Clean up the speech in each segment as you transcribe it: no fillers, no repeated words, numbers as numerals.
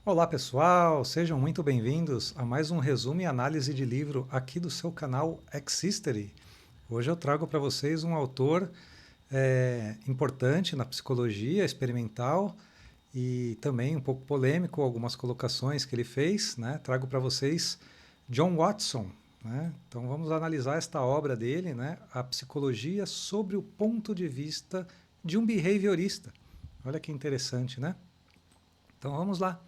Olá pessoal, sejam muito bem-vindos a mais um resumo e análise de livro aqui do seu canal Existery. Hoje eu trago para vocês um autor importante na psicologia experimental e também um pouco polêmico, algumas colocações que ele fez, né? Trago para vocês John Watson, né? Então vamos analisar esta obra dele, né? A psicologia sobre o ponto de vista de um behaviorista. Olha que interessante, né? Então vamos lá.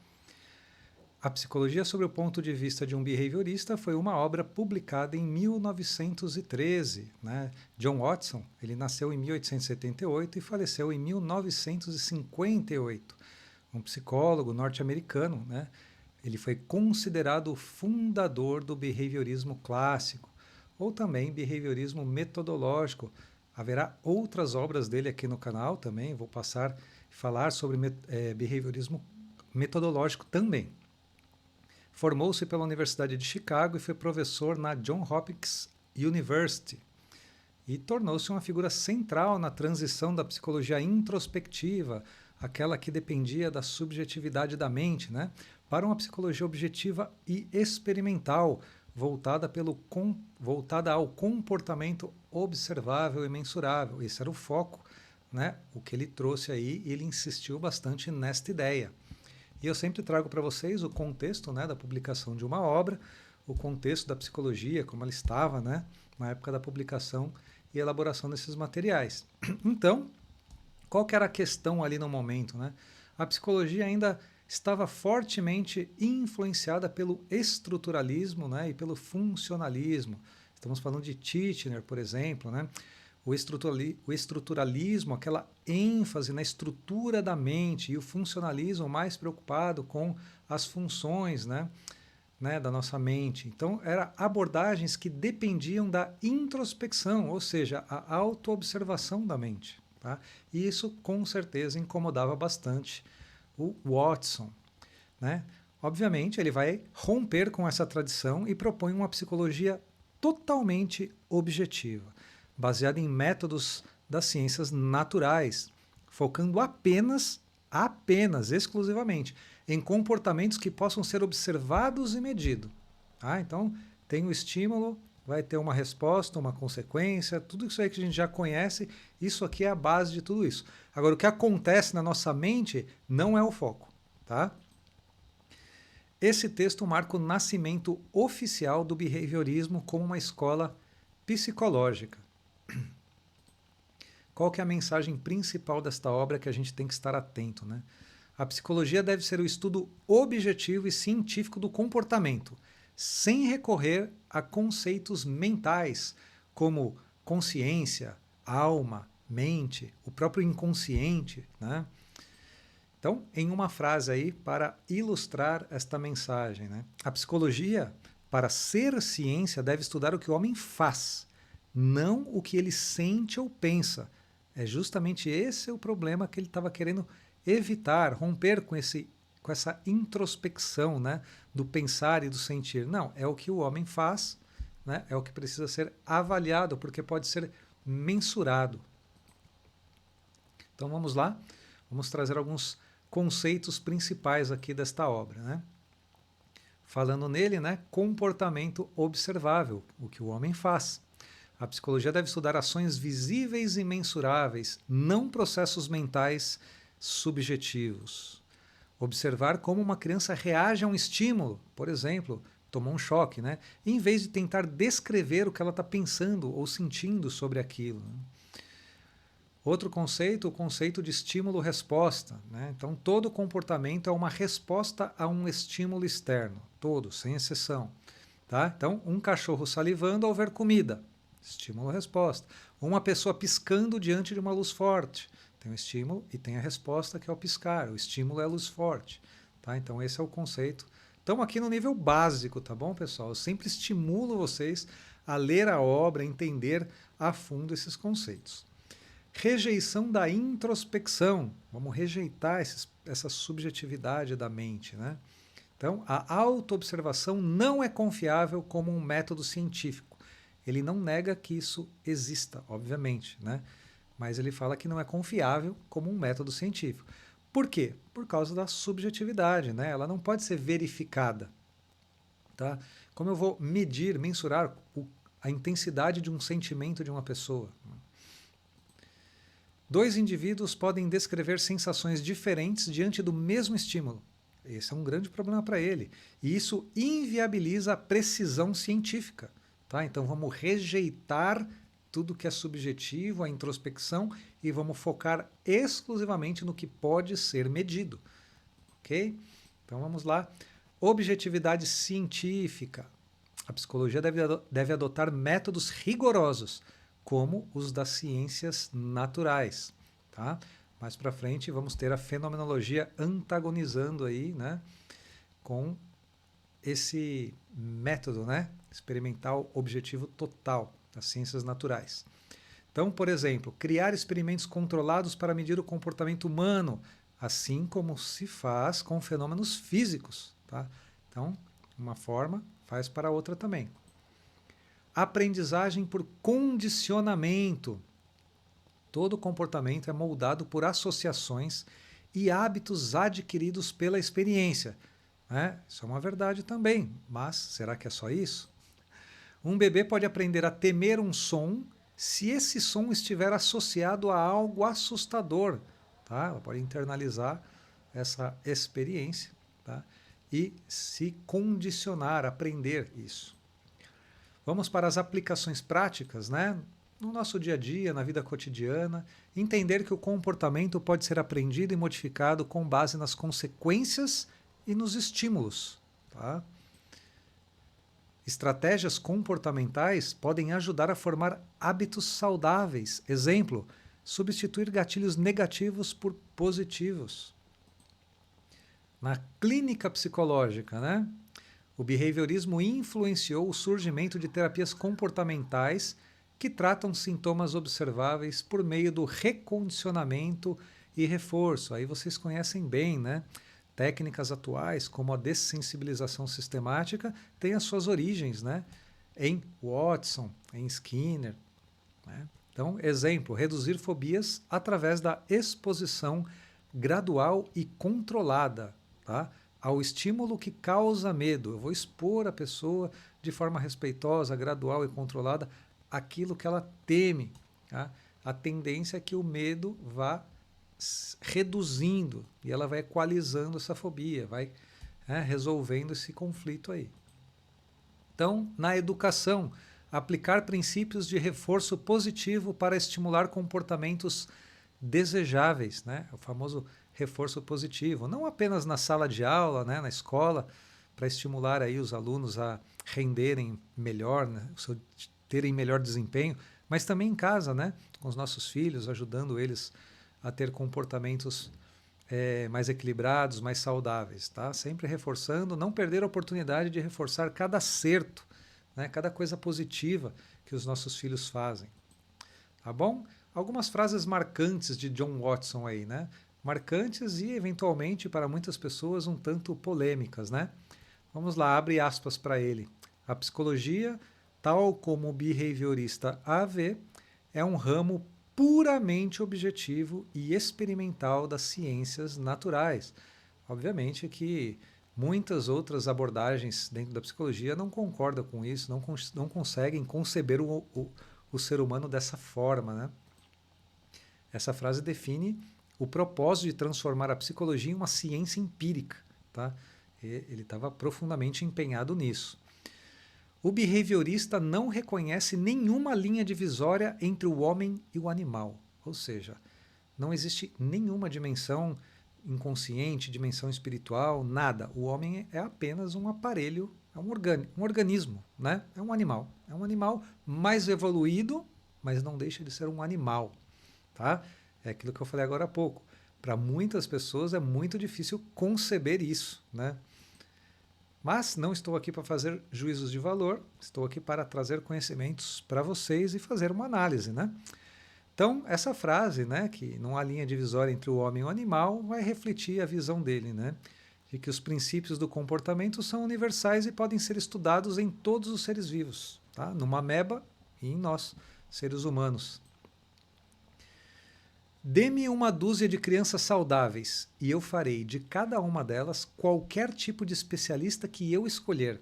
A Psicologia sobre o Ponto de Vista de um Behaviorista foi uma obra publicada em 1913. Né? John Watson ele nasceu em 1878 e faleceu em 1958. Um psicólogo norte-americano. Né? Ele foi considerado o fundador do behaviorismo clássico, ou também behaviorismo metodológico. Haverá outras obras dele aqui no canal também, vou passar a falar sobre behaviorismo metodológico também. Formou-se pela Universidade de Chicago e foi professor na Johns Hopkins University. E tornou-se uma figura central na transição da psicologia introspectiva, aquela que dependia da subjetividade da mente, né, para uma psicologia objetiva e experimental, voltada ao comportamento observável e mensurável. Esse era o foco, né, o que ele trouxe aí, e ele insistiu bastante nesta ideia. E eu sempre trago para vocês o contexto, né, da publicação de uma obra, o contexto da psicologia, como ela estava, né, na época da publicação e elaboração desses materiais. Então, qual que era a questão ali no momento? Né? A psicologia ainda estava fortemente influenciada pelo estruturalismo, né, e pelo funcionalismo. Estamos falando de Titchener, por exemplo, né? O estruturalismo, aquela ênfase na estrutura da mente, e o funcionalismo mais preocupado com as funções, né, da nossa mente. Então, eram abordagens que dependiam da introspecção, ou seja, a autoobservação da mente. Tá? E isso, com certeza, incomodava bastante o Watson. Né? Obviamente, ele vai romper com essa tradição e propõe uma psicologia totalmente objetiva, baseada em métodos das ciências naturais, focando exclusivamente, em comportamentos que possam ser observados e medidos. Ah, então, tem o estímulo, vai ter uma resposta, uma consequência, tudo isso aí que a gente já conhece, isso aqui é a base de tudo isso. Agora, o que acontece na nossa mente não é o foco, tá? Esse texto marca o nascimento oficial do behaviorismo como uma escola psicológica. Qual que é a mensagem principal desta obra que a gente tem que estar atento, né? A psicologia deve ser o estudo objetivo e científico do comportamento, sem recorrer a conceitos mentais como consciência, alma, mente, o próprio inconsciente, né? Então, em uma frase aí para ilustrar esta mensagem, né? A psicologia, para ser ciência, deve estudar o que o homem faz, não o que ele sente ou pensa. É justamente esse o problema que ele estava querendo evitar, romper com essa introspecção, né, do pensar e do sentir. Não, é o que o homem faz, né, é o que precisa ser avaliado, porque pode ser mensurado. Então vamos lá, vamos trazer alguns conceitos principais aqui desta obra. Né? Falando nele, né, comportamento observável, o que o homem faz. A psicologia deve estudar ações visíveis e mensuráveis, não processos mentais subjetivos. Observar como uma criança reage a um estímulo, por exemplo, tomou um choque, né? Em vez de tentar descrever o que ela está pensando ou sentindo sobre aquilo. Né? Outro conceito, o conceito de estímulo-resposta. Né? Então, todo comportamento é uma resposta a um estímulo externo, todo, sem exceção. Tá? Então, um cachorro salivando ao ver comida, estímulo-resposta. Uma pessoa piscando diante de uma luz forte, tem o estímulo e tem a resposta, que é o piscar. O estímulo é a luz forte. Tá? Então, esse é o conceito. Estamos aqui no nível básico, tá bom, pessoal? Eu sempre estimulo vocês a ler a obra, a entender a fundo esses conceitos. Rejeição da introspecção. Vamos rejeitar essa subjetividade da mente, né? Então, a autoobservação não é confiável como um método científico. Ele não nega que isso exista, obviamente, né? Mas ele fala que não é confiável como um método científico. Por quê? Por causa da subjetividade, né? Ela não pode ser verificada, tá? Como eu vou medir, mensurar a intensidade de um sentimento de uma pessoa? Dois indivíduos podem descrever sensações diferentes diante do mesmo estímulo. Esse é um grande problema para ele. E isso inviabiliza a precisão científica. Tá? Então vamos rejeitar tudo que é subjetivo, a introspecção, e vamos focar exclusivamente no que pode ser medido. Ok? Então vamos lá. Objetividade científica. A psicologia deve adotar métodos rigorosos, como os das ciências naturais. Tá? Mais para frente vamos ter a fenomenologia antagonizando aí, né, com esse método, né, experimental objetivo total das ciências naturais. Então, por exemplo, criar experimentos controlados para medir o comportamento humano, assim como se faz com fenômenos físicos. Tá? Então, uma forma faz para a outra também. Aprendizagem por condicionamento. Todo comportamento é moldado por associações e hábitos adquiridos pela experiência. Isso é uma verdade também, mas será que é só isso? Um bebê pode aprender a temer um som se esse som estiver associado a algo assustador. Tá? Ela pode internalizar essa experiência, tá? E se condicionar, aprender isso. Vamos para as aplicações práticas, né? No nosso dia a dia, na vida cotidiana, entender que o comportamento pode ser aprendido e modificado com base nas consequências e nos estímulos. Tá? Estratégias comportamentais podem ajudar a formar hábitos saudáveis. Exemplo, substituir gatilhos negativos por positivos. Na clínica psicológica, né? O behaviorismo influenciou o surgimento de terapias comportamentais que tratam sintomas observáveis por meio do recondicionamento e reforço. Aí vocês conhecem bem, né? Técnicas atuais, como a dessensibilização sistemática, têm as suas origens, né, em Watson, em Skinner. Né? Então, exemplo, reduzir fobias através da exposição gradual e controlada, tá? Ao estímulo que causa medo. Eu vou expor a pessoa de forma respeitosa, gradual e controlada aquilo que ela teme. Tá? A tendência é que o medo vá reduzindo e ela vai equalizando essa fobia, vai resolvendo esse conflito aí. Então, na educação, aplicar princípios de reforço positivo para estimular comportamentos desejáveis, né? O famoso reforço positivo, não apenas na sala de aula, né, na escola, para estimular aí os alunos a renderem melhor, né, terem melhor desempenho, mas também em casa, né, com os nossos filhos, ajudando eles a ter comportamentos mais equilibrados, mais saudáveis, tá? Sempre reforçando, não perder a oportunidade de reforçar cada acerto, né, cada coisa positiva que os nossos filhos fazem. Tá bom? Algumas frases marcantes de John Watson aí, né? Marcantes e, eventualmente, para muitas pessoas, um tanto polêmicas, né? Vamos lá, abre aspas para ele. A psicologia, tal como o behaviorista a vê, é um ramo puramente objetivo e experimental das ciências naturais. Obviamente que muitas outras abordagens dentro da psicologia não concordam com isso, não conseguem conceber o ser humano dessa forma, né? Essa frase define o propósito de transformar a psicologia em uma ciência empírica. Tá? Ele estava profundamente empenhado nisso. O behaviorista não reconhece nenhuma linha divisória entre o homem e o animal. Ou seja, não existe nenhuma dimensão inconsciente, dimensão espiritual, nada. O homem é apenas um aparelho, é um organismo, né? É um animal. É um animal mais evoluído, mas não deixa de ser um animal. Tá? É aquilo que eu falei agora há pouco. Para muitas pessoas é muito difícil conceber isso, né? Mas não estou aqui para fazer juízos de valor, estou aqui para trazer conhecimentos para vocês e fazer uma análise, né? Então, essa frase, né, que não há linha divisória entre o homem e o animal, vai refletir a visão dele, né? De que os princípios do comportamento são universais e podem ser estudados em todos os seres vivos, tá? Numa ameba e em nós, seres humanos. Dê-me uma dúzia de crianças saudáveis e eu farei de cada uma delas qualquer tipo de especialista que eu escolher.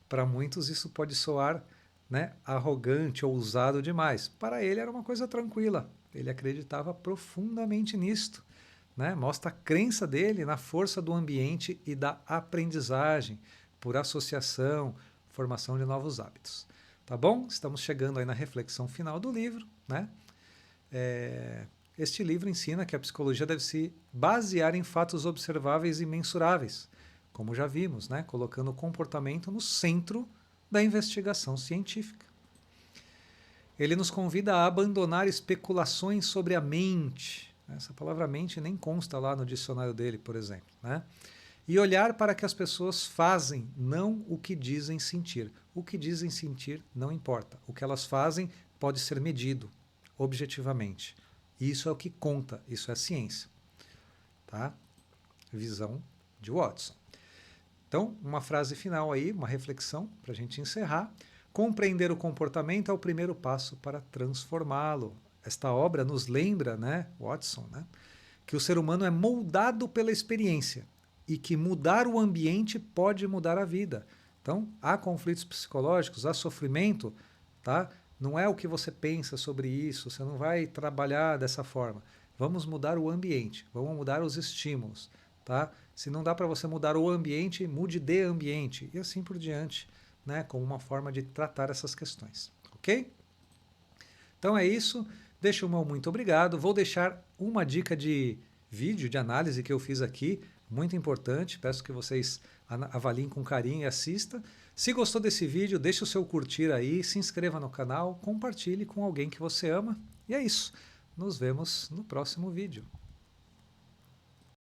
Para muitos isso pode soar, né, arrogante ou ousado demais. Para ele era uma coisa tranquila. Ele acreditava profundamente nisto. Né? Mostra a crença dele na força do ambiente e da aprendizagem, por associação, formação de novos hábitos. Tá bom? Estamos chegando aí na reflexão final do livro. Né? Este livro ensina que a psicologia deve se basear em fatos observáveis e mensuráveis, como já vimos, né? Colocando o comportamento no centro da investigação científica. Ele nos convida a abandonar especulações sobre a mente. Essa palavra mente nem consta lá no dicionário dele, por exemplo. Né? E olhar para o que as pessoas fazem, não o que dizem sentir. O que dizem sentir não importa. O que elas fazem pode ser medido objetivamente. Isso é o que conta, isso é ciência. Tá? Visão de Watson. Então, uma frase final aí, uma reflexão para a gente encerrar. Compreender o comportamento é o primeiro passo para transformá-lo. Esta obra nos lembra, né, Watson, né, que o ser humano é moldado pela experiência e que mudar o ambiente pode mudar a vida. Então, há conflitos psicológicos, há sofrimento, tá? Não é o que você pensa sobre isso, você não vai trabalhar dessa forma. Vamos mudar o ambiente, vamos mudar os estímulos, tá? Se não dá para você mudar o ambiente, mude de ambiente e assim por diante, né, como uma forma de tratar essas questões, ok? Então é isso. Deixa o meu muito obrigado. Vou deixar uma dica de vídeo, de análise que eu fiz aqui, muito importante. Peço que vocês avaliem com carinho e assistam. Se gostou desse vídeo, deixe o seu curtir aí, se inscreva no canal, compartilhe com alguém que você ama. E é isso. Nos vemos no próximo vídeo.